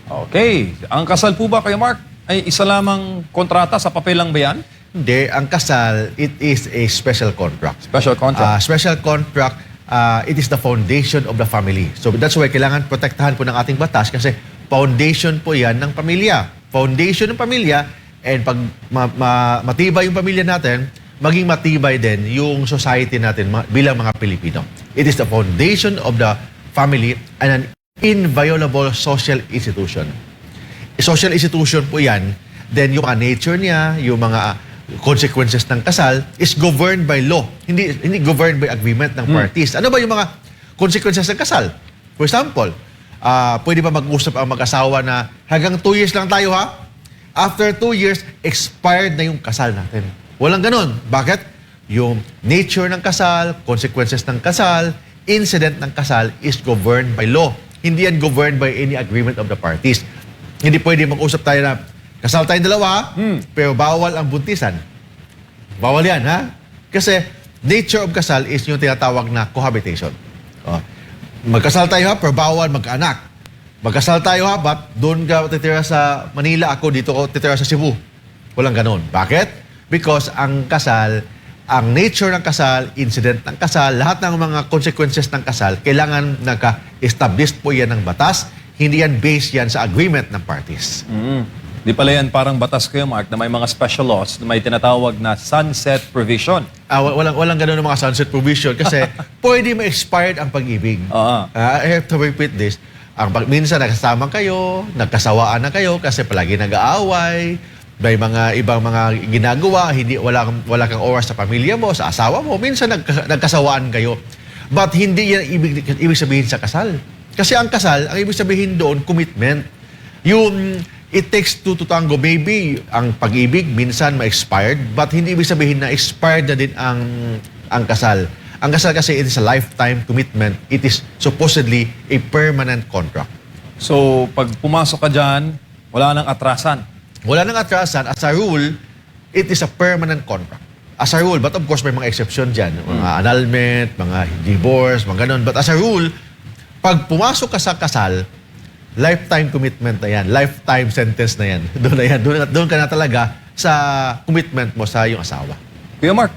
Okay. Ang kasal po ba, Kuya Mark, ay isa lamang kontrata sa papel lang ba yan? Hindi, ang kasal, it is a special contract. Special contract. Special contract, it is the foundation of the family. So that's why kailangan protektahan po ng ating batas kasi foundation po yan ng pamilya. Foundation ng pamilya, and pag matibay yung pamilya natin, maging matibay din yung society natin bilang mga Pilipino. It is the foundation of the family and an inviolable social institution. Social institution po yan, then yung nature niya, yung mga consequences ng kasal is governed by law, hindi governed by agreement ng parties. Ano ba yung mga consequences ng kasal? For example, pwede ba mag-usap ang mag-asawa na hanggang 2 years lang tayo ha? After 2 years, expired na yung kasal natin. Walang ganun. Bakit? Yung nature ng kasal, consequences ng kasal, incident ng kasal is governed by law. Hindi yan governed by any agreement of the parties. Hindi pwede mag-usap tayo na kasal tayong dalawa, pero bawal ang buntisan. Bawal yan, ha? Kasi nature of kasal is yung tinatawag na cohabitation. Magkasal tayo ha, pero bawal mag-anak. Magkasal tayo ha, but doon ka titira sa Manila, ako dito ko titira sa Cebu. Walang ganun. Bakit? Because ang kasal, ang nature ng kasal, incident ng kasal, lahat ng mga consequences ng kasal, kailangan naka-establish po yan ng batas. Hindi yan based yan sa agreement ng parties. Di pala yan parang batas kayo, Mark, na may mga special laws na may tinatawag na sunset provision. Walang ganun ng mga sunset provision kasi pwede ma-expired ang pag-ibig. I have to repeat this. Minsan nagkasama kayo, nagkasawaan na kayo kasi palagi nag-aaway, may mga ibang mga ginagawa, wala kang oras sa pamilya mo, sa asawa mo, minsan nagkasawaan kayo. But hindi yan ibig sabihin sa kasal. Kasi ang kasal, ang ibig sabihin doon, commitment. Yung it takes two to tango, maybe ang pag-ibig minsan ma-expired, but hindi ibig sabihin na expired na din ang kasal. Ang kasal kasi it is a lifetime commitment. It is supposedly a permanent contract. So, pag pumasok ka dyan, wala nang atrasan. Wala nang atrasan. As a rule, it is a permanent contract. As a rule, but of course may mga exception dyan. Mga annulment, mga divorce, mga ganun. But as a rule, pag pumasok ka sa kasal, lifetime commitment na yan. Lifetime sentence na yan. Doon ka na talaga sa commitment mo sa iyong asawa. Kuya Mark,